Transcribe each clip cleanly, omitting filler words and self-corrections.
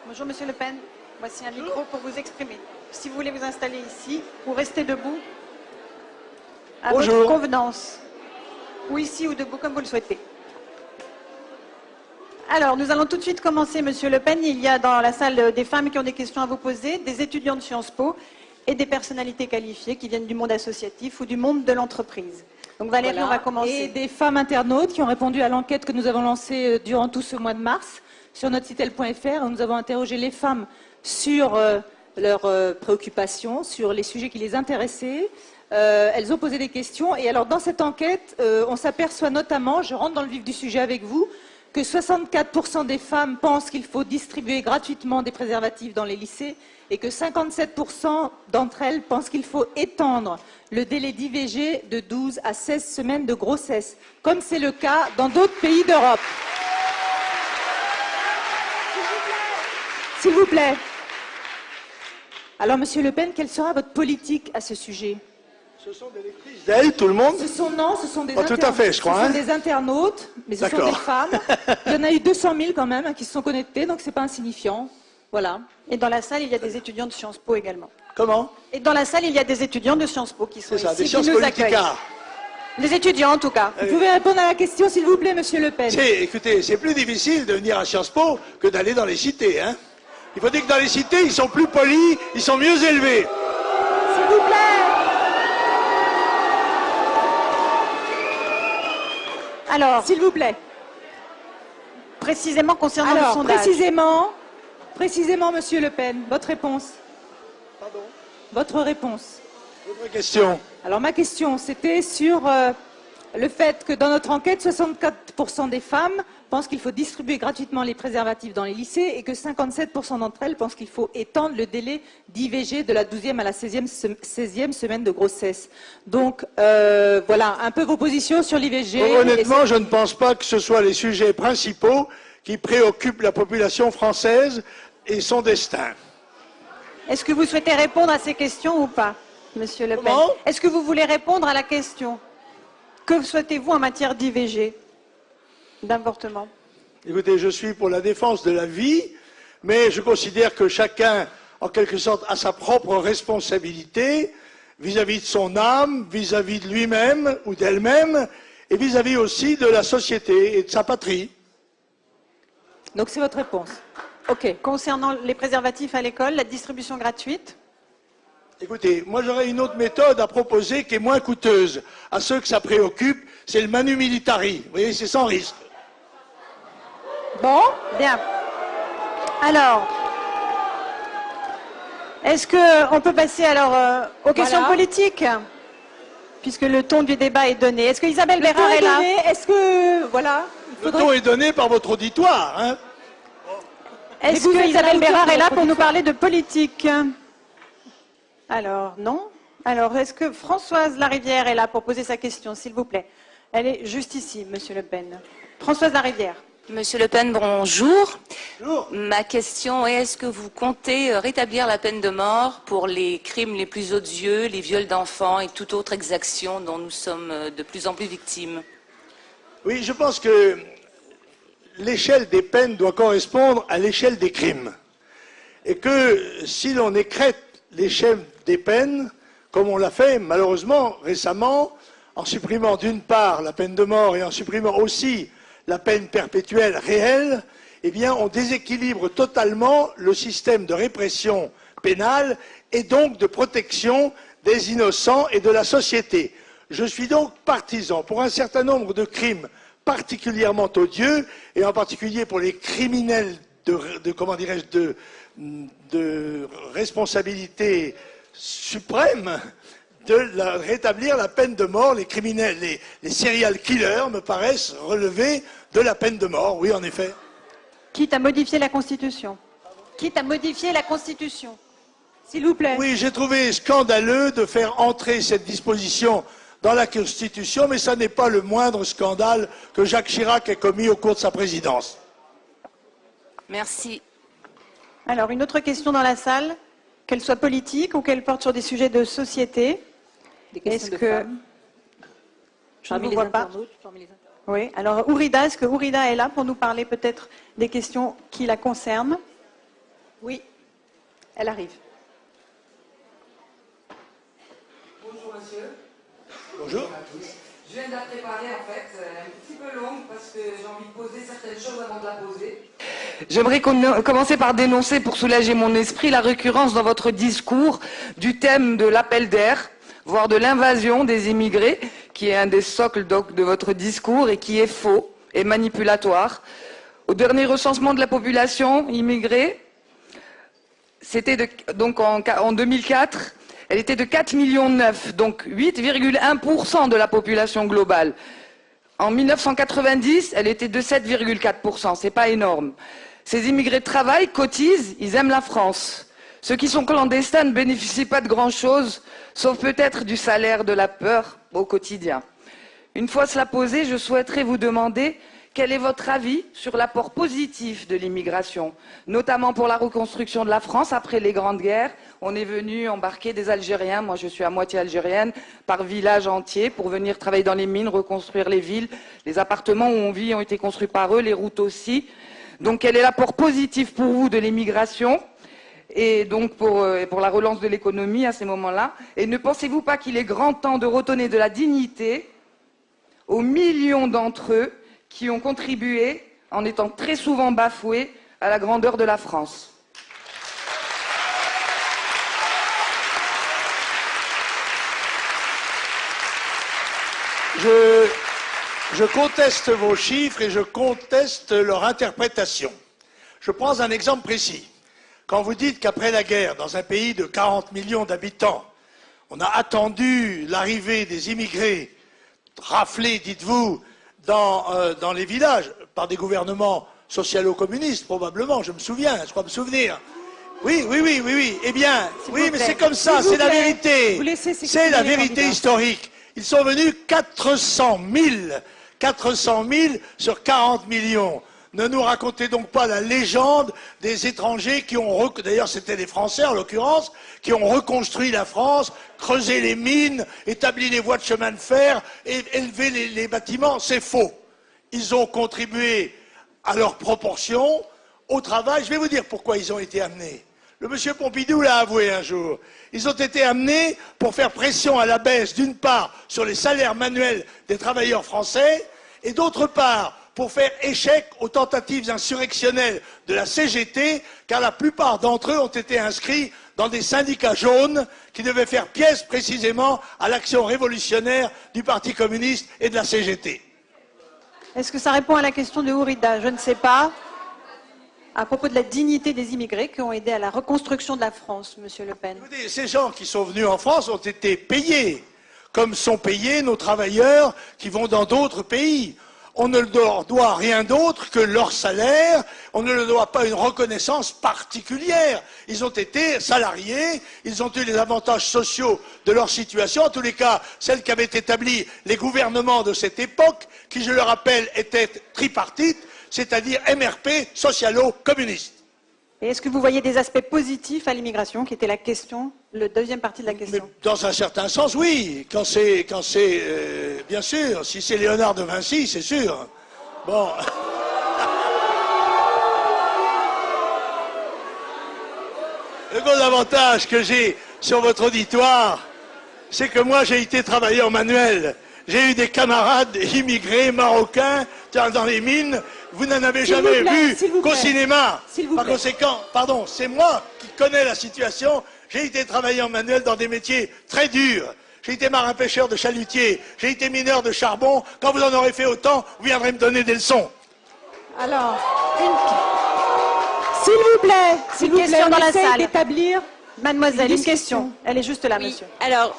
Bonjour Monsieur Le Pen, voici un micro pour vous exprimer. Si vous voulez vous installer ici ou rester debout, à votre convenance. Ou ici ou debout, comme vous le souhaitez. Alors, nous allons tout de suite commencer, Monsieur Le Pen. Il y a dans la salle des femmes qui ont des questions à vous poser, des étudiants de Sciences Po et des personnalités qualifiées qui viennent du monde associatif ou du monde de l'entreprise. Donc Valérie, voilà. On va commencer. Et des femmes internautes qui ont répondu à l'enquête que nous avons lancée durant tout ce mois de mars sur notre site elle.fr. Nous avons interrogé les femmes sur leurs préoccupations, sur les sujets qui les intéressaient. Elles ont posé des questions. Et alors, dans cette enquête, on s'aperçoit notamment, je rentre dans le vif du sujet avec vous, que 64% des femmes pensent qu'il faut distribuer gratuitement des préservatifs dans les lycées et que 57% d'entre elles pensent qu'il faut étendre le délai d'IVG de 12 à 16 semaines de grossesse, comme c'est le cas dans d'autres pays d'Europe. S'il vous plaît. Alors, Monsieur Le Pen, quelle sera votre politique à ce sujet? Ce sont des lectrices d'elle, tout le monde? Ce sont des internautes. Tout à fait, je crois. Ce sont des internautes, mais ce sont des femmes. Il y en a eu 200 000 quand même qui se sont connectés, donc c'est pas insignifiant. Voilà. Et dans la salle, il y a des étudiants de Sciences Po également. Comment? Et dans la salle, il y a des étudiants de Sciences Po qui sont ici, des Sciences qui nous accueillent. Des étudiants, en tout cas. Vous pouvez répondre à la question, s'il vous plaît, Monsieur Le Pen. Écoutez, c'est plus difficile de venir à Sciences Po que d'aller dans les cités. Hein. Il faut dire que dans les cités, ils sont plus polis, ils sont mieux élevés. S'il vous plaît. Alors, s'il vous plaît. Précisément concernant le sondage. Précisément, Monsieur Le Pen, votre réponse. Pardon? Votre réponse. Votre question. Alors, ma question, c'était sur le fait que dans notre enquête, 64% des femmes pensent qu'il faut distribuer gratuitement les préservatifs dans les lycées et que 57% d'entre elles pensent qu'il faut étendre le délai d'IVG de la 12e à la 16e semaine de grossesse. Donc, voilà, un peu vos positions sur l'IVG. Honnêtement, je ne pense pas que ce soit les sujets principaux qui préoccupent la population française et son destin. Est-ce que vous souhaitez répondre à ces questions ou pas, Monsieur Le Pen? Est-ce que vous voulez répondre à la question? Que souhaitez-vous en matière d'IVG, d'avortement? Écoutez, je suis pour la défense de la vie, mais je considère que chacun, en quelque sorte, a sa propre responsabilité vis-à-vis de son âme, vis-à-vis de lui-même ou d'elle-même, et vis-à-vis aussi de la société et de sa patrie. Donc c'est votre réponse. OK. Concernant les préservatifs à l'école, la distribution gratuite? Écoutez, moi j'aurais une autre méthode à proposer qui est moins coûteuse. À ceux que ça préoccupe, c'est le manu militari. Vous voyez, c'est sans risque. Bon, bien. Alors, est-ce qu'on peut passer alors aux questions politiques? Puisque le ton du débat est donné. Est-ce que Isabelle Bérard est là? Est-ce que, voilà... Le ton est donné par votre auditoire. Hein. Est-ce que Isabelle Bérard est là pour nous parler de politique? Alors, non. Alors, est-ce que Françoise Larivière est là pour poser sa question, s'il vous plaît? Elle est juste ici, Monsieur Le Pen. Françoise Larivière. Monsieur Le Pen, bonjour. Bonjour. Ma question est, est-ce que vous comptez rétablir la peine de mort pour les crimes les plus odieux, les viols d'enfants et toute autre exaction dont nous sommes de plus en plus victimes? Oui, je pense que l'échelle des peines doit correspondre à l'échelle des crimes. Et que si l'on écrète l'échelle des peines, comme on l'a fait malheureusement récemment, en supprimant d'une part la peine de mort et en supprimant aussi la peine perpétuelle réelle, eh bien on déséquilibre totalement le système de répression pénale et donc de protection des innocents et de la société. Je suis donc partisan pour un certain nombre de crimes particulièrement odieux, et en particulier pour les criminels comment dirais-je, de responsabilité suprême, de rétablir la peine de mort. Les criminels, les serial killers me paraissent relever de la peine de mort, oui en effet. Quitte à modifier la Constitution. Quitte à modifier la Constitution. S'il vous plaît. Oui, j'ai trouvé scandaleux de faire entrer cette disposition dans la Constitution, mais ça n'est pas le moindre scandale que Jacques Chirac ait commis au cours de sa présidence. Merci. Alors, une autre question dans la salle, qu'elle soit politique ou qu'elle porte sur des sujets de société. Des questions de femmes. Je ne vous vois pas. Oui, alors Ourida, est-ce que Ourida est là pour nous parler peut-être des questions qui la concernent? Oui, elle arrive. Bonjour monsieur. Bonjour. Je viens de la préparer en fait, un petit peu longue parce que j'ai envie de poser certaines choses avant de la poser. J'aimerais commencer par dénoncer, pour soulager mon esprit, la récurrence dans votre discours du thème de l'appel d'air, voire de l'invasion des immigrés, qui est un des socles donc, de votre discours et qui est faux et manipulatoire. Au dernier recensement de la population immigrée, c'était donc en 2004, elle était de 4,9 millions, donc 8,1% de la population globale. En 1990, elle était de 7,4%, c'est pas énorme. Ces immigrés travaillent, cotisent, ils aiment la France. Ceux qui sont clandestins ne bénéficient pas de grand-chose, sauf peut-être du salaire de la peur au quotidien. Une fois cela posé, je souhaiterais vous demander quel est votre avis sur l'apport positif de l'immigration, notamment pour la reconstruction de la France après les grandes guerres. On est venu embarquer des Algériens, moi je suis à moitié algérienne, par village entier pour venir travailler dans les mines, reconstruire les villes. Les appartements où on vit ont été construits par eux, les routes aussi. Donc quel est l'apport positif pour vous de l'immigration et donc pour la relance de l'économie à ces moments-là? Et ne pensez-vous pas qu'il est grand temps de redonner de la dignité aux millions d'entre eux qui ont contribué, en étant très souvent bafoués, à la grandeur de la France? Je conteste vos chiffres et je conteste leur interprétation. Je prends un exemple précis. Quand vous dites qu'après la guerre, dans un pays de 40 millions d'habitants, on a attendu l'arrivée des immigrés, raflés, dites-vous, dans les villages, par des gouvernements socialo-communistes, probablement, je me souviens, je crois me souvenir. Oui. Eh bien, oui, mais c'est comme ça, c'est la vérité. C'est la vérité historique. Ils sont venus 400 000 sur 40 millions. Ne nous racontez donc pas la légende des étrangers qui ont, d'ailleurs c'était des Français en l'occurrence, qui ont reconstruit la France, creusé les mines, établi les voies de chemin de fer, et élevé les bâtiments. C'est faux. Ils ont contribué à leur proportion au travail. Je vais vous dire pourquoi ils ont été amenés. Le monsieur Pompidou l'a avoué un jour. Ils ont été amenés pour faire pression à la baisse, d'une part, sur les salaires manuels des travailleurs français, et d'autre part, pour faire échec aux tentatives insurrectionnelles de la CGT, car la plupart d'entre eux ont été inscrits dans des syndicats jaunes qui devaient faire pièce précisément à l'action révolutionnaire du Parti communiste et de la CGT. Est-ce que ça répond à la question de Hourida? Je ne sais pas. À propos de la dignité des immigrés qui ont aidé à la reconstruction de la France, Monsieur Le Pen. Écoutez, ces gens qui sont venus en France ont été payés, comme sont payés nos travailleurs qui vont dans d'autres pays. On ne leur doit rien d'autre que leur salaire, on ne leur doit pas une reconnaissance particulière. Ils ont été salariés, ils ont eu les avantages sociaux de leur situation, en tous les cas, celles qu'avaient établies les gouvernements de cette époque, qui, je le rappelle, étaient tripartites, c'est-à-dire MRP, socialo-communiste. Et est-ce que vous voyez des aspects positifs à l'immigration, qui était la question, la deuxième partie de la question? Mais dans un certain sens, oui. Quand c'est bien sûr, si c'est Léonard de Vinci, c'est sûr. Bon. Le gros avantage que j'ai sur votre auditoire, c'est que moi, j'ai été travailleur manuel. J'ai eu des camarades immigrés marocains dans les mines. Vous n'en avez jamais vu qu'au cinéma. Par conséquent, pardon, c'est moi qui connais la situation. J'ai été travailleur manuel dans des métiers très durs. J'ai été marin-pêcheur de chalutier. J'ai été mineur de charbon. Quand vous en aurez fait autant, vous viendrez me donner des leçons. Alors, s'il vous plaît, une question dans la salle. D'établir mademoiselle, une question. Elle est juste là, Oui. monsieur. Alors,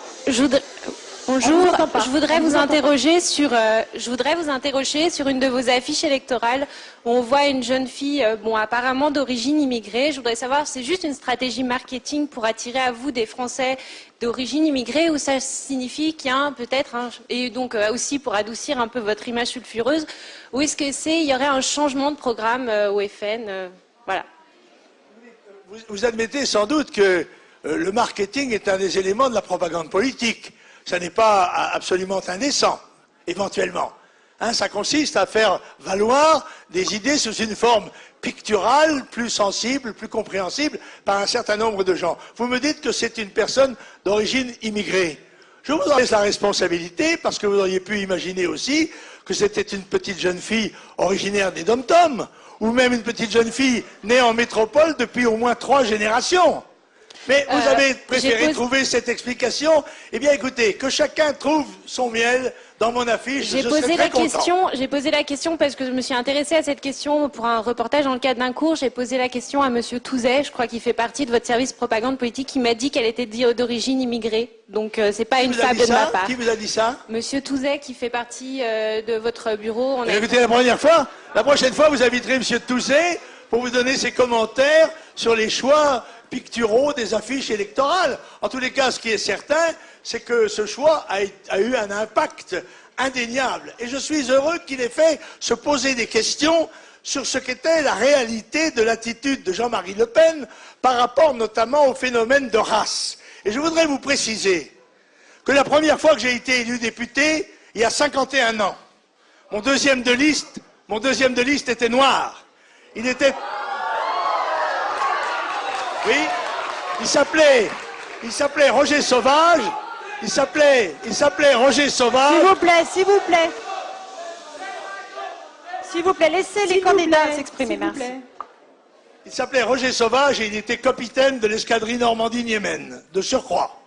bonjour, je voudrais vous interroger sur une de vos affiches électorales où on voit une jeune fille, apparemment d'origine immigrée. Je voudrais savoir, c'est juste une stratégie marketing pour attirer à vous des Français d'origine immigrée ou ça signifie qu'il y a peut-être et donc aussi pour adoucir un peu votre image sulfureuse, ou est-ce que il y aurait un changement de programme au FN, voilà. Vous admettez sans doute que le marketing est un des éléments de la propagande politique. Ça n'est pas absolument indécent, éventuellement. Hein, ça consiste à faire valoir des idées sous une forme picturale, plus sensible, plus compréhensible par un certain nombre de gens. Vous me dites que c'est une personne d'origine immigrée. Je vous en laisse la responsabilité parce que vous auriez pu imaginer aussi que c'était une petite jeune fille originaire des Dom-Tom ou même une petite jeune fille née en métropole depuis au moins 3 générations. Mais vous avez préféré trouver cette explication. Eh bien, écoutez, que chacun trouve son miel dans mon affiche. J'ai posé la question parce que je me suis intéressée à cette question pour un reportage dans le cadre d'un cours. J'ai posé la question à Monsieur Touzet, je crois qu'il fait partie de votre service propagande politique, qui m'a dit qu'elle était d'origine immigrée. Donc c'est pas une fable de ma part. Qui vous a dit ça? Monsieur Touzet, qui fait partie de votre bureau. Écoutez, la prochaine fois, vous inviterez Monsieur Touzet pour vous donner ses commentaires sur les choix picturaux des affiches électorales. En tous les cas, ce qui est certain, c'est que ce choix a eu un impact indéniable. Et je suis heureux qu'il ait fait se poser des questions sur ce qu'était la réalité de l'attitude de Jean-Marie Le Pen par rapport notamment au phénomène de race. Et je voudrais vous préciser que la première fois que j'ai été élu député, il y a 51 ans, mon deuxième de liste était noir. Il était... Oui, il s'appelait Roger Sauvage. Il s'appelait Roger Sauvage. S'il vous plaît, s'il vous plaît. S'il vous plaît, laissez les candidats s'exprimer, merci. Il s'appelait Roger Sauvage et il était capitaine de l'escadrille Normandie-Niemen, de surcroît.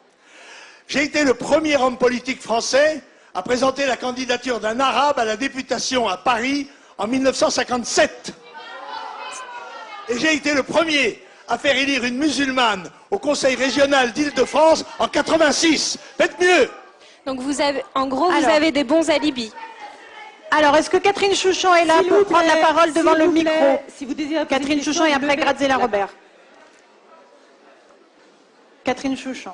J'ai été le premier homme politique français à présenter la candidature d'un arabe à la députation à Paris en 1957. Et j'ai été le premier à faire élire une musulmane au Conseil régional d'Île-de-France en 86. Faites mieux. Donc vous avez des bons alibis. Alors, est-ce que Catherine Chouchon est là pour prendre la parole devant le micro? Si vous désirez Catherine Chouchon et après Graziella Robert. Catherine Chouchon.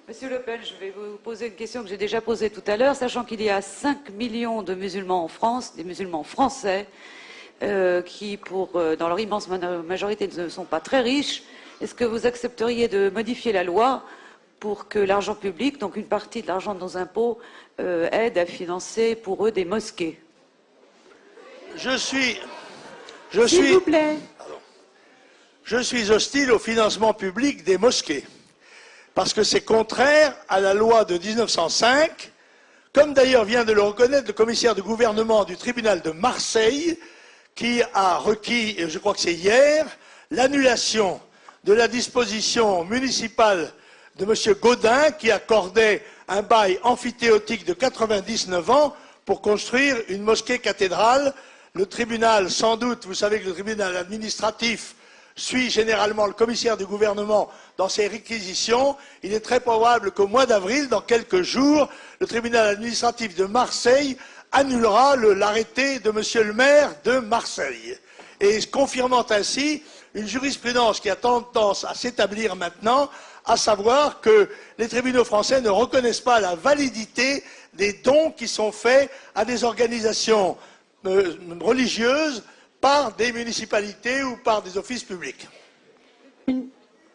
Monsieur Le Pen, je vais vous poser une question que j'ai déjà posée tout à l'heure, sachant qu'il y a 5 millions de musulmans en France, des musulmans français, qui, dans leur immense majorité, ne sont pas très riches. Est-ce que vous accepteriez de modifier la loi pour que l'argent public, donc une partie de l'argent de nos impôts, aide à financer pour eux des mosquées? S'il vous plaît. Je suis hostile au financement public des mosquées, parce que c'est contraire à la loi de 1905, comme d'ailleurs vient de le reconnaître le commissaire de gouvernement du tribunal de Marseille, qui a requis, et je crois que c'est hier, l'annulation de la disposition municipale de M. Gaudin, qui accordait un bail amphithéotique de 99 ans pour construire une mosquée cathédrale. Le tribunal, sans doute, vous savez que le tribunal administratif suit généralement le commissaire du gouvernement dans ses réquisitions. Il est très probable qu'au mois d'avril, dans quelques jours, le tribunal administratif de Marseille annulera l'arrêté de M. le maire de Marseille, et confirmant ainsi une jurisprudence qui a tendance à s'établir maintenant, à savoir que les tribunaux français ne reconnaissent pas la validité des dons qui sont faits à des organisations religieuses par des municipalités ou par des offices publics.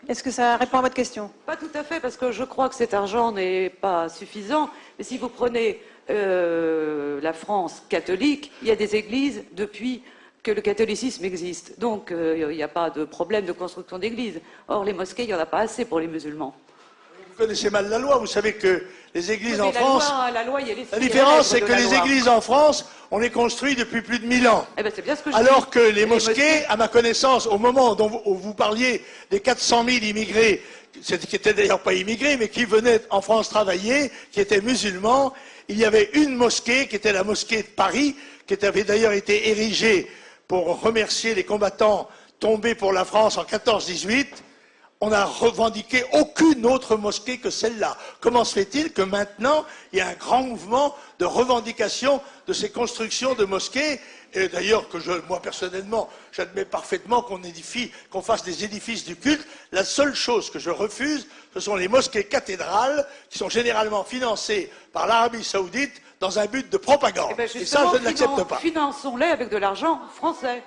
Est-ce que ça répond à votre question? Pas tout à fait, parce que je crois que cet argent n'est pas suffisant. Mais si vous prenez la France catholique, il y a des églises depuis que le catholicisme existe. Donc il n'y a pas de problème de construction d'églises. Or, les mosquées, il n'y en a pas assez pour les musulmans. Vous connaissez mal la loi, vous savez que les églises en France... La différence, c'est que les églises en France, on les construit depuis plus de 1000 ans. Eh ben, c'est bien ce que je Alors dis. que les mosquées, à ma connaissance, au moment où vous parliez des 400 000 immigrés, qui n'étaient d'ailleurs pas immigrés, mais qui venaient en France travailler, qui étaient musulmans, il y avait une mosquée, qui était la mosquée de Paris, qui avait d'ailleurs été érigée pour remercier les combattants tombés pour la France en 14-18. On n'a revendiqué aucune autre mosquée que celle-là. Comment se fait-il que maintenant, il y a un grand mouvement de revendication de ces constructions de mosquées? Et d'ailleurs, moi personnellement, j'admets parfaitement qu'on fasse des édifices du culte. La seule chose que je refuse, ce sont les mosquées cathédrales, qui sont généralement financées par l'Arabie Saoudite dans un but de propagande. Et ça, je ne l'accepte pas. Finançons-les avec de l'argent français.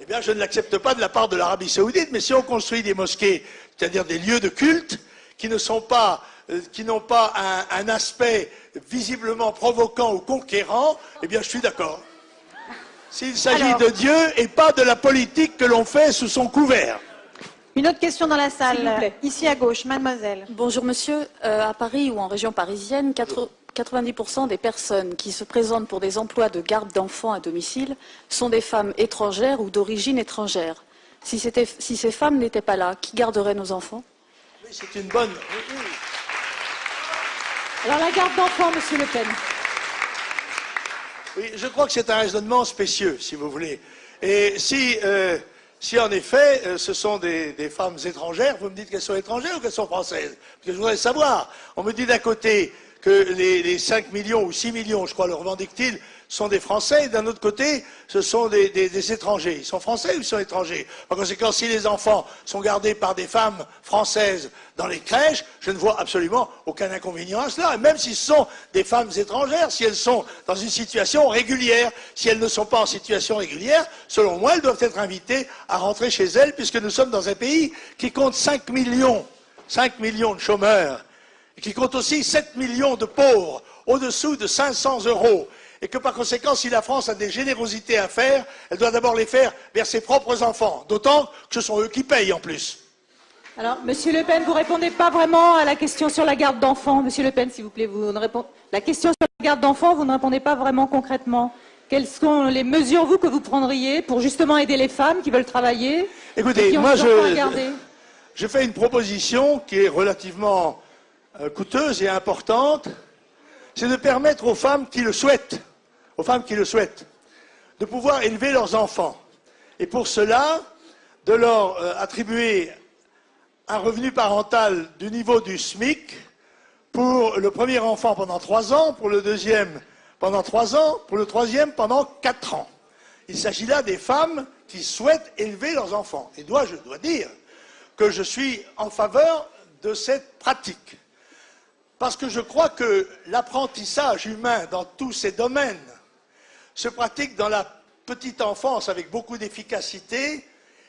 Eh bien, je ne l'accepte pas de la part de l'Arabie Saoudite, mais si on construit des mosquées, c'est-à-dire des lieux de culte, qui n'ont pas un aspect visiblement provoquant ou conquérant, eh bien je suis d'accord. S'il s'agit de Dieu et pas de la politique que l'on fait sous son couvert. Une autre question dans la S'il vous salle, plaît. ici à gauche, mademoiselle. Bonjour monsieur, à Paris ou en région parisienne, 90% des personnes qui se présentent pour des emplois de garde d'enfants à domicile sont des femmes étrangères ou d'origine étrangère. Si ces femmes n'étaient pas là, qui garderait nos enfants? Oui, c'est une bonne... Alors la garde d'enfants, monsieur Le Pen. Oui, je crois que c'est un raisonnement spécieux, si vous voulez. Et si en effet, ce sont des femmes étrangères, vous me dites qu'elles sont étrangères ou qu'elles sont françaises? Parce que je voudrais savoir. On me dit d'un côté que les 5 millions ou 6 millions, je crois, le revendiquent-ils, sont des Français, et d'un autre côté, ce sont des étrangers. Ils sont français ou ils sont étrangers? Par conséquent, si les enfants sont gardés par des femmes françaises dans les crèches, je ne vois absolument aucun inconvénient à cela. Et même si ce sont des femmes étrangères, si elles sont dans une situation régulière, si elles ne sont pas en situation régulière, selon moi, elles doivent être invitées à rentrer chez elles, puisque nous sommes dans un pays qui compte 5 millions de chômeurs, et qui compte aussi 7 millions de pauvres, au-dessous de 500 €. Et que par conséquent, si la France a des générosités à faire, elle doit d'abord les faire vers ses propres enfants. D'autant que ce sont eux qui payent en plus. Alors, monsieur Le Pen, vous ne répondez pas vraiment à la question sur la garde d'enfants. Monsieur Le Pen, s'il vous plaît, la question sur la garde d'enfants, vous ne répondez pas vraiment concrètement. Quelles sont les mesures, vous, que vous prendriez pour justement aider les femmes qui veulent travailler? Écoutez, et qui ont moi, des enfants à garder? je fais une proposition qui est relativement coûteuse et importante. C'est de permettre aux femmes qui le souhaitent, de pouvoir élever leurs enfants. Et pour cela, de leur attribuer un revenu parental du niveau du SMIC pour le premier enfant pendant 3 ans, pour le deuxième pendant 3 ans, pour le troisième pendant 4 ans. Il s'agit là des femmes qui souhaitent élever leurs enfants. Et je dois dire que je suis en faveur de cette pratique. Parce que je crois que l'apprentissage humain dans tous ces domaines se pratique dans la petite enfance avec beaucoup d'efficacité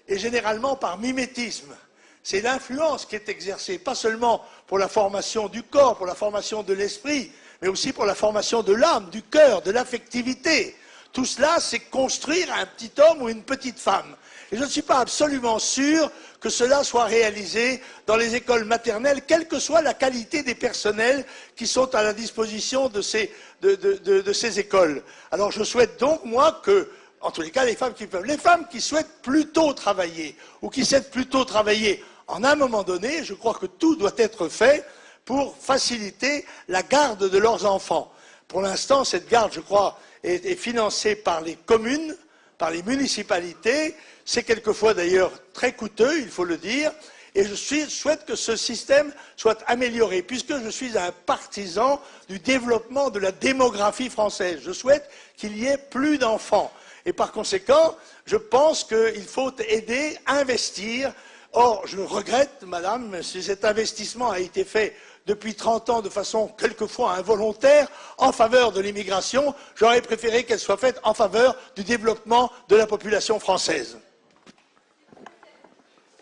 et généralement par mimétisme. C'est l'influence qui est exercée, pas seulement pour la formation du corps, pour la formation de l'esprit, mais aussi pour la formation de l'âme, du cœur, de l'affectivité. Tout cela, c'est construire un petit homme ou une petite femme. Et je ne suis pas absolument sûr que cela soit réalisé dans les écoles maternelles, quelle que soit la qualité des personnels qui sont à la disposition de ces écoles. Alors je souhaite donc, moi, que, en tous les cas, les femmes qui souhaitent plutôt travailler, ou qui souhaitent plutôt travailler en un moment donné, je crois que tout doit être fait pour faciliter la garde de leurs enfants. Pour l'instant, cette garde, je crois, est financée par les communes, par les municipalités. C'est quelquefois d'ailleurs très coûteux, il faut le dire, et je souhaite que ce système soit amélioré, puisque je suis un partisan du développement de la démographie française. Je souhaite qu'il y ait plus d'enfants. Et par conséquent, je pense qu'il faut aider, investir. Or, je regrette, madame, si cet investissement a été fait depuis 30 ans de façon quelquefois involontaire en faveur de l'immigration, j'aurais préféré qu'elle soit faite en faveur du développement de la population française.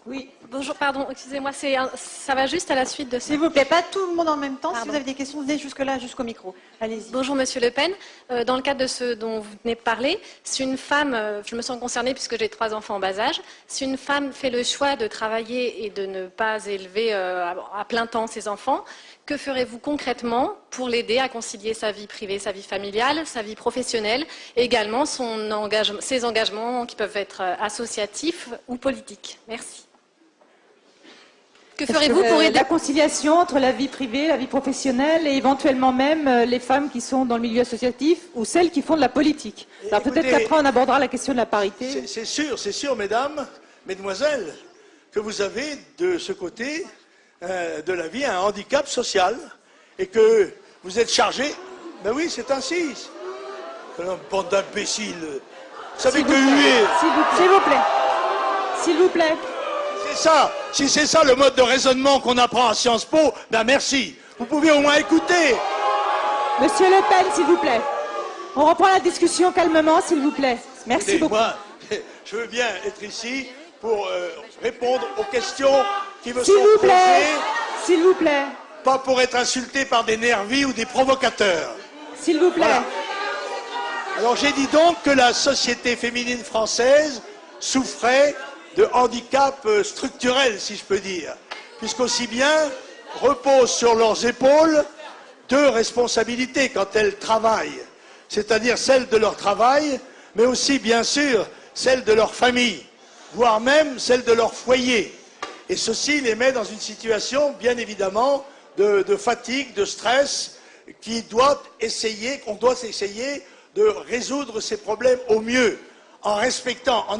Oui, bonjour, pardon, excusez-moi, ça va juste à la suite de ça. S'il vous plaît, pas tout le monde en même temps. Pardon. Si vous avez des questions, venez jusque-là, jusqu'au micro. Allez-y. Bonjour Monsieur Le Pen. Dans le cadre de ce dont vous venez de parler, si une femme, je me sens concernée puisque j'ai 3 enfants en bas âge, si une femme fait le choix de travailler et de ne pas élever à plein temps ses enfants, que ferez-vous concrètement pour l'aider à concilier sa vie privée, sa vie familiale, sa vie professionnelle et également ses engagements qui peuvent être associatifs ou politiques? Merci. Que ferez-vous pour aider la conciliation entre la vie privée, la vie professionnelle et éventuellement même les femmes qui sont dans le milieu associatif ou celles qui font de la politique? Alors peut-être qu'après on abordera la question de la parité. C'est sûr, mesdames, mesdemoiselles, que vous avez de ce côté de la vie un handicap social et que vous êtes chargé. Ben oui, c'est ainsi. Une bande d'imbéciles. Vous savez que huer. S'il vous plaît. S'il vous plaît. C'est ça. Si c'est ça le mode de raisonnement qu'on apprend à Sciences Po, ben merci. Vous pouvez au moins écouter. Monsieur Le Pen, s'il vous plaît. On reprend la discussion calmement, s'il vous plaît. Merci beaucoup. Moi, je veux bien être ici pour répondre aux questions qui me sont posées. S'il vous plaît. Pas pour être insulté par des nervis ou des provocateurs. S'il vous plaît. Voilà. Alors j'ai dit donc que la société féminine française souffrait de handicap structurel, si je peux dire, puisqu'aussi bien reposent sur leurs épaules deux responsabilités quand elles travaillent, c'est-à-dire celle de leur travail, mais aussi bien sûr celle de leur famille, voire même celle de leur foyer. Et ceci les met dans une situation, bien évidemment, de fatigue, de stress, qu'on doit essayer de résoudre ces problèmes au mieux, en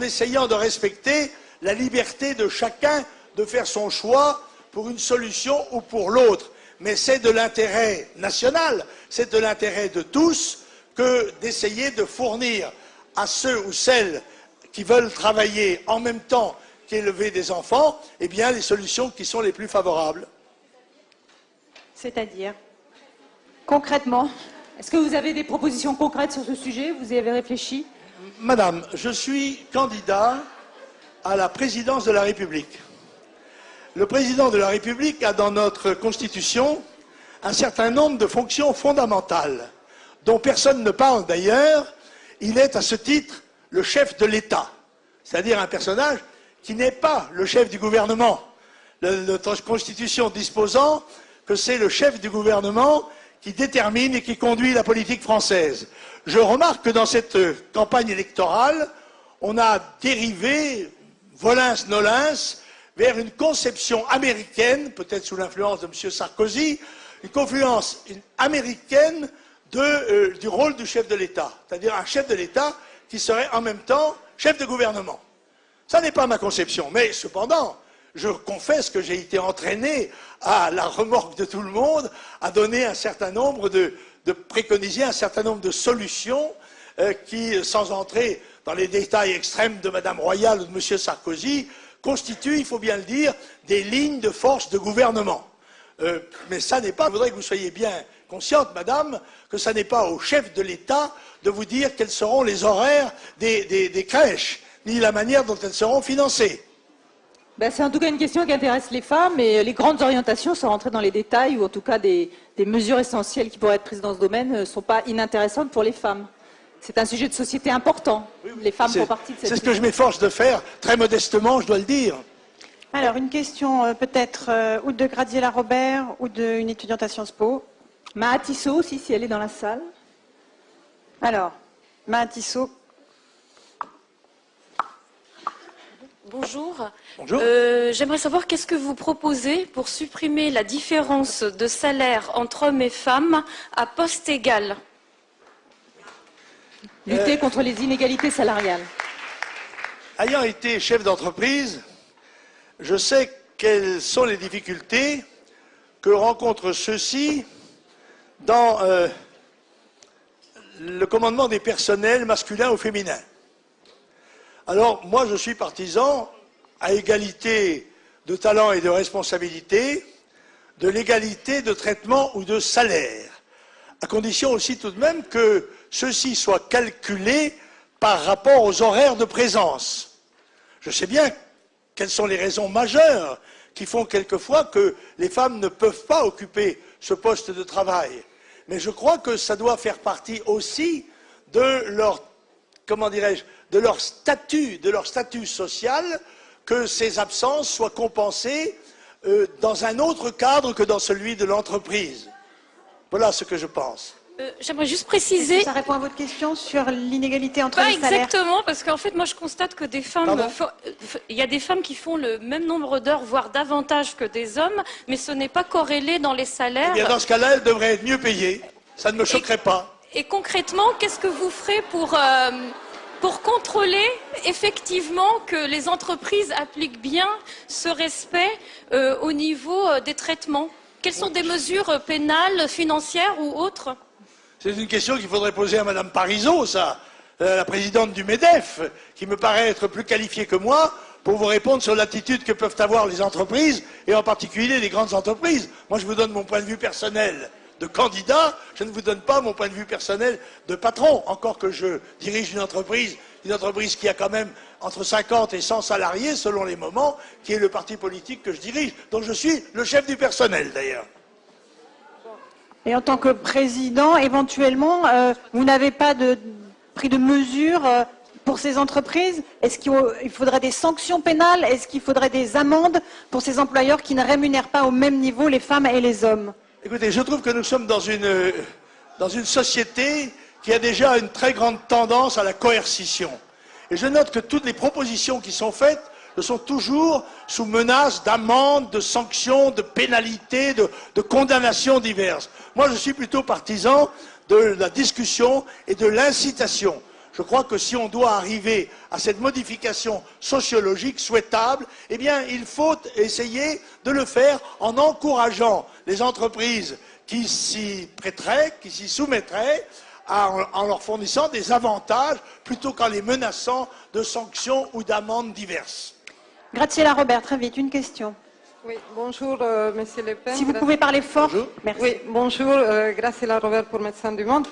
essayant de respecter la liberté de chacun de faire son choix pour une solution ou pour l'autre. Mais c'est de l'intérêt national, c'est de l'intérêt de tous que d'essayer de fournir à ceux ou celles qui veulent travailler en même temps qu'élever des enfants, eh bien, les solutions qui sont les plus favorables. C'est-à-dire, concrètement, est-ce que vous avez des propositions concrètes sur ce sujet? Vous y avez réfléchi? Madame, je suis candidat à la présidence de la République. Le président de la République a dans notre Constitution un certain nombre de fonctions fondamentales, dont personne ne parle d'ailleurs. Il est à ce titre le chef de l'État, c'est-à-dire un personnage qui n'est pas le chef du gouvernement. Notre Constitution disposant que c'est le chef du gouvernement qui détermine et qui conduit la politique française. Je remarque que dans cette campagne électorale, on a dérivé, volins-nolins, vers une conception américaine, peut-être sous l'influence de M. Sarkozy, une confluence américaine du rôle du chef de l'État, c'est-à-dire un chef de l'État qui serait en même temps chef de gouvernement. Ça n'est pas ma conception, mais cependant, je confesse que j'ai été entraîné à la remorque de tout le monde, à donner un certain nombre de préconiser un certain nombre de solutions qui, sans entrer dans les détails extrêmes de Mme Royal ou de M. Sarkozy, constituent, il faut bien le dire, des lignes de force de gouvernement. Mais ça n'est pas, je voudrais que vous soyez bien consciente, madame, que ça n'est pas au chef de l'État de vous dire quels seront les horaires des crèches, ni la manière dont elles seront financées. Ben, c'est en tout cas une question qui intéresse les femmes et les grandes orientations, sans rentrer dans les détails, ou en tout cas des mesures essentielles qui pourraient être prises dans ce domaine, ne sont pas inintéressantes pour les femmes. C'est un sujet de société important. Oui, les femmes font partie de cette... C'est ce que je m'efforce de faire, très modestement, je dois le dire. Alors, une question peut-être ou de Graziella Robert ou d'une étudiante à Sciences Po. Maha Tissot aussi, si elle est dans la salle. Alors, Maha Tissot. Bonjour. Bonjour. J'aimerais savoir qu'est-ce que vous proposez pour supprimer la différence de salaire entre hommes et femmes à poste égal. Lutter contre les inégalités salariales. Ayant été chef d'entreprise, je sais quelles sont les difficultés que rencontrent ceux-ci dans le commandement des personnels masculins ou féminins. Alors, moi, je suis partisan, à égalité de talent et de responsabilité, de l'égalité de traitement ou de salaire, à condition aussi tout de même que ceux-ci soient calculés par rapport aux horaires de présence. Je sais bien quelles sont les raisons majeures qui font quelquefois que les femmes ne peuvent pas occuper ce poste de travail. Mais je crois que ça doit faire partie aussi de leur, comment dirais-je, de leur statut social, que ces absences soient compensées dans un autre cadre que dans celui de l'entreprise. Voilà ce que je pense. J'aimerais juste préciser... Ça répond à votre question sur l'inégalité entre les salaires. Pas exactement, parce qu'en fait, moi, je constate que des femmes... Il y a des femmes qui font le même nombre d'heures, voire davantage que des hommes, mais ce n'est pas corrélé dans les salaires. Eh bien, dans ce cas-là, elles devraient être mieux payées. Ça ne me choquerait pas. Et concrètement, qu'est-ce que vous ferez pour contrôler effectivement que les entreprises appliquent bien ce respect au niveau des traitements? Quelles sont des mesures pénales, financières ou autres? C'est une question qu'il faudrait poser à Mme Parisot, ça, la présidente du MEDEF, qui me paraît être plus qualifiée que moi pour vous répondre sur l'attitude que peuvent avoir les entreprises, et en particulier les grandes entreprises. Moi, je vous donne mon point de vue personnel de candidat, je ne vous donne pas mon point de vue personnel de patron, encore que je dirige une entreprise qui a quand même entre 50 et 100 salariés selon les moments, qui est le parti politique que je dirige, dont je suis le chef du personnel d'ailleurs. Et en tant que président, éventuellement, vous n'avez pas pris de mesures pour ces entreprises? Est-ce qu'il faudrait des sanctions pénales? Est-ce qu'il faudrait des amendes pour ces employeurs qui ne rémunèrent pas au même niveau les femmes et les hommes? Écoutez, je trouve que nous sommes dans une société qui a déjà une très grande tendance à la coercition. Et je note que toutes les propositions qui sont faites le sont toujours sous menace d'amendes, de sanctions, de pénalités, de condamnations diverses. Moi, je suis plutôt partisan de la discussion et de l'incitation. Je crois que si on doit arriver à cette modification sociologique souhaitable, eh bien, il faut essayer de le faire en encourageant les entreprises qui s'y prêteraient, qui s'y soumettraient, en leur fournissant des avantages plutôt qu'en les menaçant de sanctions ou d'amendes diverses. Graziella Robert, très vite, une question. Oui, bonjour, Monsieur Le Pen. Si vous pouvez parler fort, bonjour. Merci. Oui, bonjour, Graziella Robert pour Médecins du Monde.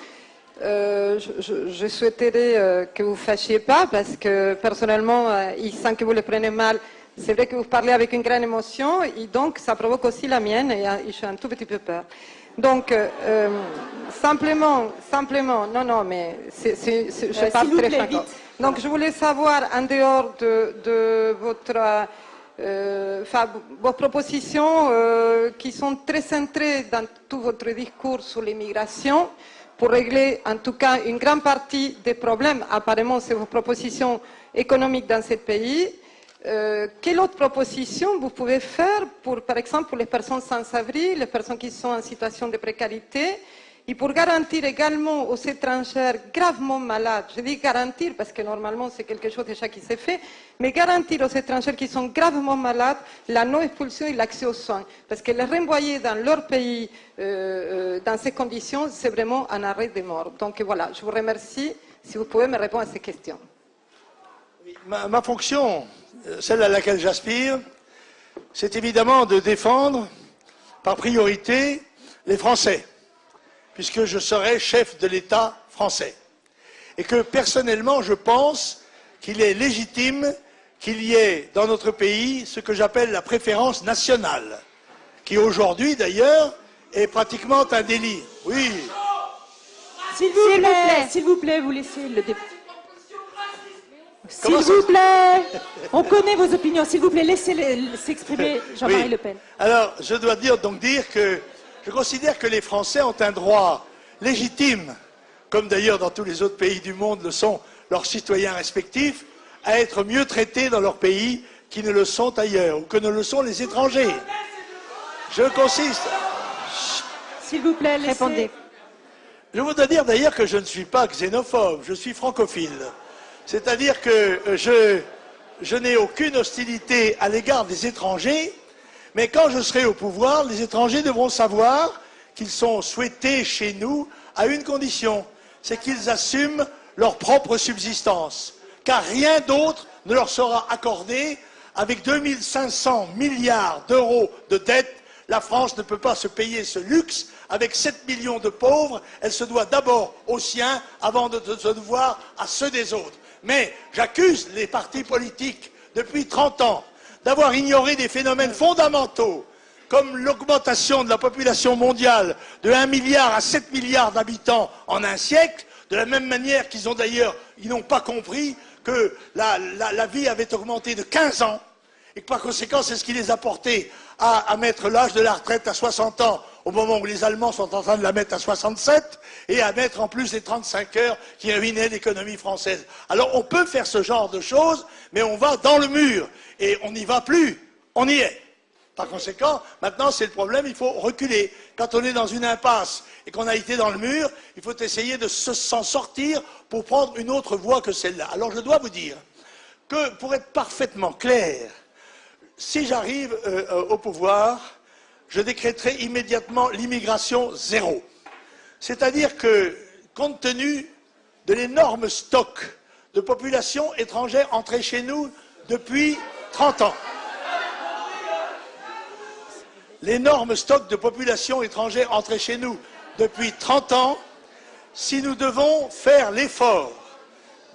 Je souhaiterais que vous ne fâchiez pas, parce que personnellement, il sent que vous le prenez mal. C'est vrai que vous parlez avec une grande émotion, et donc ça provoque aussi la mienne, et j'ai un tout petit peu peur. Donc, simplement, non, mais je parle très franchement. Donc, je voulais savoir, en dehors de vos propositions qui sont très centrées dans tout votre discours sur l'immigration, pour régler en tout cas une grande partie des problèmes, apparemment c'est vos propositions économiques dans ce pays. Quelle autre proposition vous pouvez faire, par exemple, pour les personnes sans-abri, les personnes qui sont en situation de précarité, et pour garantir également aux étrangères gravement malades, je dis garantir parce que normalement c'est quelque chose déjà qui s'est fait, mais garantir aux étrangers qui sont gravement malades la non-expulsion et l'accès aux soins. Parce que les renvoyer dans leur pays dans ces conditions, c'est vraiment un arrêt de mort. Donc voilà, je vous remercie si vous pouvez me répondre à ces questions. Ma fonction, celle à laquelle j'aspire, c'est évidemment de défendre par priorité les Français, puisque je serai chef de l'État français. Et que personnellement, je pense qu'il est légitime qu'il y ait dans notre pays ce que j'appelle la préférence nationale, qui aujourd'hui d'ailleurs est pratiquement un délit. Oui. S'il vous plaît, vous laissez le débat. S'il vous plaît, on connaît vos opinions. S'il vous plaît, laissez s'exprimer Jean-Marie Oui. Le Pen. Alors, je dois dire que je considère que les Français ont un droit légitime, comme d'ailleurs dans tous les autres pays du monde le sont leurs citoyens respectifs, à être mieux traités dans leur pays qu'ils ne le sont ailleurs, ou que ne le sont les étrangers. Je consiste... S'il vous plaît, répondez. Je voudrais dire d'ailleurs que je ne suis pas xénophobe, je suis francophile. C'est-à-dire que je n'ai aucune hostilité à l'égard des étrangers, mais quand je serai au pouvoir, les étrangers devront savoir qu'ils sont souhaités chez nous à une condition, c'est qu'ils assument leur propre subsistance. Car rien d'autre ne leur sera accordé. Avec 2500 milliards d'euros de dette, la France ne peut pas se payer ce luxe. Avec 7 millions de pauvres, elle se doit d'abord aux siens avant de se devoir à ceux des autres. Mais j'accuse les partis politiques depuis 30 ans d'avoir ignoré des phénomènes fondamentaux comme l'augmentation de la population mondiale de 1 milliard à 7 milliards d'habitants en un siècle, de la même manière qu'ils n'ont pas compris que la vie avait augmenté de 15 ans et que par conséquent c'est ce qui les a portés à mettre l'âge de la retraite à 60 ans au moment où les Allemands sont en train de la mettre à 67 et à mettre en plus les 35 heures qui ruinaient l'économie française. Alors on peut faire ce genre de choses, mais on va dans le mur et on n'y va plus, on y est. Par conséquent, maintenant c'est le problème, il faut reculer. Quand on est dans une impasse et qu'on a été dans le mur, il faut essayer de s'en sortir pour prendre une autre voie que celle-là. Alors je dois vous dire que, pour être parfaitement clair, si j'arrive au pouvoir, je décréterai immédiatement l'immigration zéro. C'est-à-dire que, compte tenu de l'énorme stock de population étrangère entrée chez nous depuis 30 ans, l'énorme stock de population étrangère entrée chez nous depuis 30 ans, si nous devons faire l'effort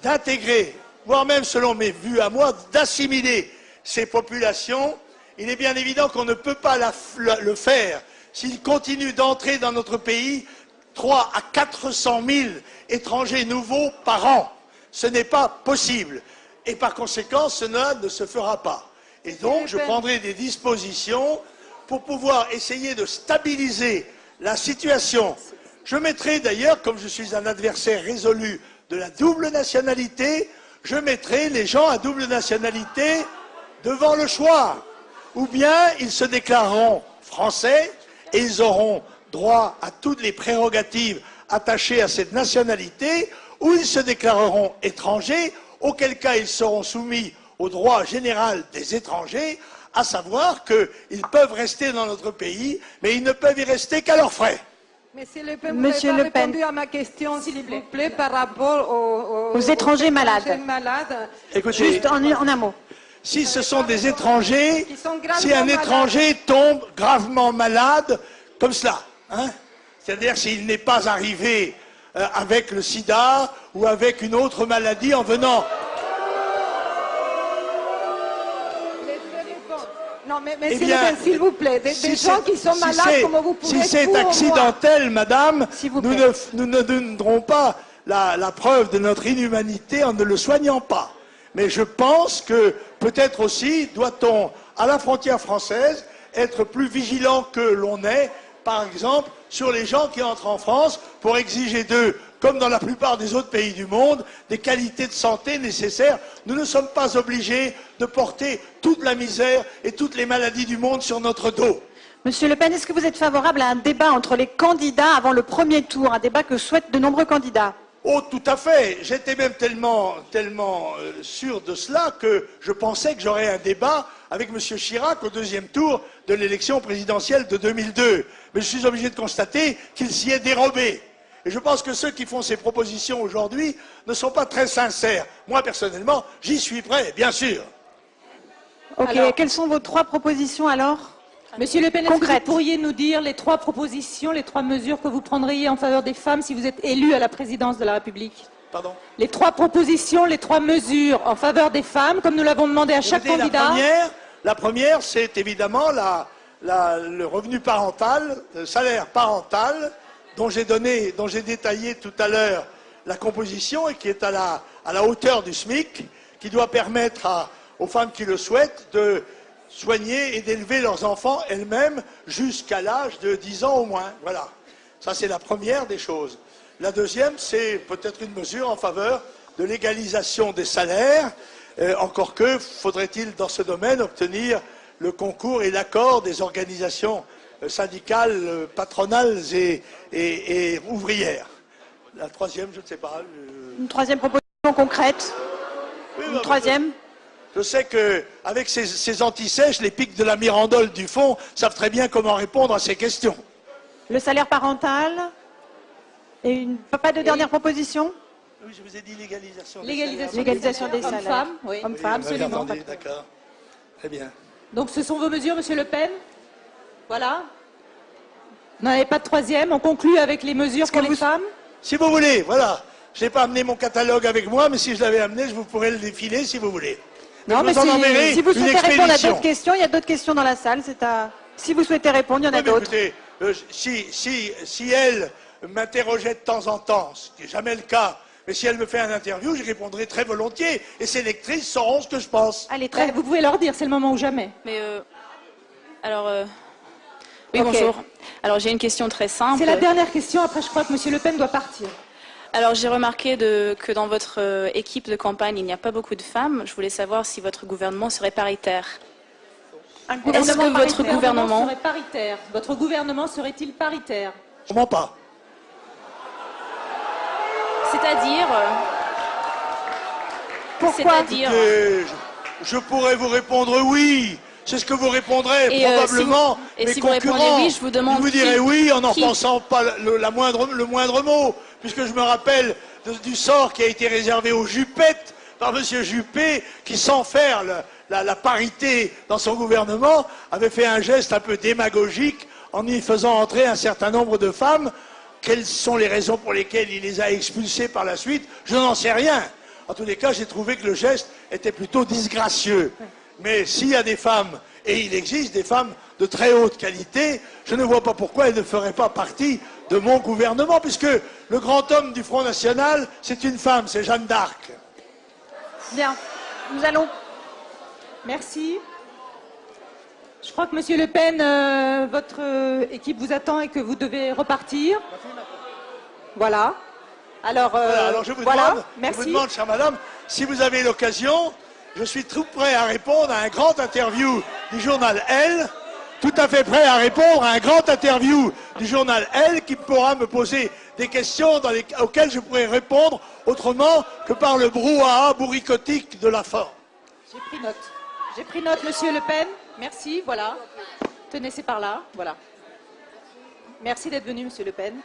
d'intégrer voire même selon mes vues à moi, d'assimiler ces populations, il est bien évident qu'on ne peut pas le faire s'il continue d'entrer dans notre pays 3 à 400 000 étrangers nouveaux par an. Ce n'est pas possible. Et par conséquent, cela ne se fera pas. Et donc, je prendrai des dispositions pour pouvoir essayer de stabiliser la situation. Je mettrai d'ailleurs, comme je suis un adversaire résolu de la double nationalité, je mettrai les gens à double nationalité devant le choix. Ou bien ils se déclareront français et ils auront droit à toutes les prérogatives attachées à cette nationalité, ou ils se déclareront étrangers, auquel cas ils seront soumis au droit général des étrangers, à savoir qu'ils peuvent rester dans notre pays, mais ils ne peuvent y rester qu'à leurs frais. Monsieur Le Pen, vous n'avez pas répondu à ma question, s'il vous plaît, par rapport aux étrangers malades. Écoutez, juste en un mot. Si ce sont des étrangers, si un étranger tombe gravement malade, comme cela, hein, c'est-à-dire s'il n'est pas arrivé avec le sida ou avec une autre maladie en venant... Non, mais Monsieur Le Pen, s'il vous plaît, des gens qui sont malades, comment vous pouvez... Si c'est accidentel, madame, nous ne donnerons pas la preuve de notre inhumanité en ne le soignant pas. Mais je pense que peut-être aussi doit-on, à la frontière française, être plus vigilant que l'on est, par exemple, sur les gens qui entrent en France pour exiger d'eux, comme dans la plupart des autres pays du monde, des qualités de santé nécessaires. Nous ne sommes pas obligés de porter toute la misère et toutes les maladies du monde sur notre dos. Monsieur Le Pen, est-ce que vous êtes favorable à un débat entre les candidats avant le premier tour, un débat que souhaitent de nombreux candidats? Oh, tout à fait. J'étais même tellement sûr de cela que je pensais que j'aurais un débat avec M. Chirac au deuxième tour de l'élection présidentielle de 2002. Mais je suis obligé de constater qu'il s'y est dérobé. Et je pense que ceux qui font ces propositions aujourd'hui ne sont pas très sincères. Moi, personnellement, j'y suis prêt, bien sûr. Ok, alors, quelles sont vos 3 propositions alors? Monsieur Le Pen, est-ce que vous pourriez nous dire les 3 propositions, les 3 mesures que vous prendriez en faveur des femmes si vous êtes élu à la présidence de la République? Pardon? Les 3 propositions, les 3 mesures en faveur des femmes, comme nous l'avons demandé à chaque candidat. La première, c'est évidemment le revenu parental, le salaire parental, dont j'ai détaillé tout à l'heure la composition et qui est à la hauteur du SMIC, qui doit permettre aux femmes qui le souhaitent de soigner et d'élever leurs enfants elles-mêmes jusqu'à l'âge de 10 ans au moins. Voilà. Ça, c'est la première des choses. La deuxième, c'est peut-être une mesure en faveur de l'égalisation des salaires. Encore que, faudrait-il dans ce domaine obtenir le concours et l'accord des organisations syndicales, patronales et ouvrières. La troisième, je ne sais pas. Une troisième proposition concrète. Oui, une troisième. Je sais qu'avec ces antisèches, les pics de la Mirandole du fond savent très bien comment répondre à ces questions. Le salaire parental. Et pas de dernière proposition? Oui, je vous ai dit l'égalisation des salaires. Hommes-femmes, oui. Hommes-femmes, absolument. D'accord. Très bien. Donc ce sont vos mesures, Monsieur Le Pen? Voilà. Vous n'en avez pas de troisième. On conclut avec les mesures pour les femmes? Si vous voulez, voilà. Je n'ai pas amené mon catalogue avec moi, mais si je l'avais amené, je vous pourrais le défiler si vous voulez. Non, mais si vous souhaitez répondre à d'autres questions, il y a d'autres questions dans la salle. Si vous souhaitez répondre, il y en a d'autres. Écoutez, si elle m'interrogeait de temps en temps, ce qui n'est jamais le cas, mais si elle me fait un interview, j'y répondrai très volontiers. Et ces lectrices sauront ce que je pense. Allez, vous pouvez leur dire, c'est le moment ou jamais. Mais oui, bonjour. Alors j'ai une question très simple. C'est la dernière question, après je crois que M. Le Pen doit partir. Alors j'ai remarqué que dans votre équipe de campagne, il n'y a pas beaucoup de femmes. Je voulais savoir si votre gouvernement serait paritaire. Est-ce que votre gouvernement serait paritaire? Votre gouvernement serait-il paritaire? Comment pas? C'est-à-dire Pourquoi? Je pourrais vous répondre oui. C'est ce que vous répondrez probablement. Si vous répondez oui, je vous demande. Vous direz oui en n'en pensant pas le moindre mot, puisque je me rappelle du sort qui a été réservé aux Jupettes par M. Juppé, qui, sans faire la parité dans son gouvernement, avait fait un geste un peu démagogique en y faisant entrer un certain nombre de femmes. Quelles sont les raisons pour lesquelles il les a expulsées par la suite? Je n'en sais rien. En tous les cas, j'ai trouvé que le geste était plutôt disgracieux. Mais s'il y a des femmes, et il existe des femmes de très haute qualité, je ne vois pas pourquoi elles ne feraient pas partie de mon gouvernement, puisque le grand homme du Front National, c'est une femme, c'est Jeanne d'Arc. Bien, nous allons... Merci. Je crois que Monsieur Le Pen, votre équipe vous attend et que vous devez repartir. Voilà. Alors, alors je vous demande, chère madame, si vous avez l'occasion, je suis tout prêt à répondre à un grand interview du journal Elle, tout à fait prêt à répondre à un grand interview du journal Elle qui pourra me poser des questions auxquelles je pourrais répondre autrement que par le brouhaha bourricotique de la forme. J'ai pris note. J'ai pris note, Monsieur Le Pen. Merci, voilà. Tenez, c'est par là, voilà. Merci d'être venu, Monsieur Le Pen.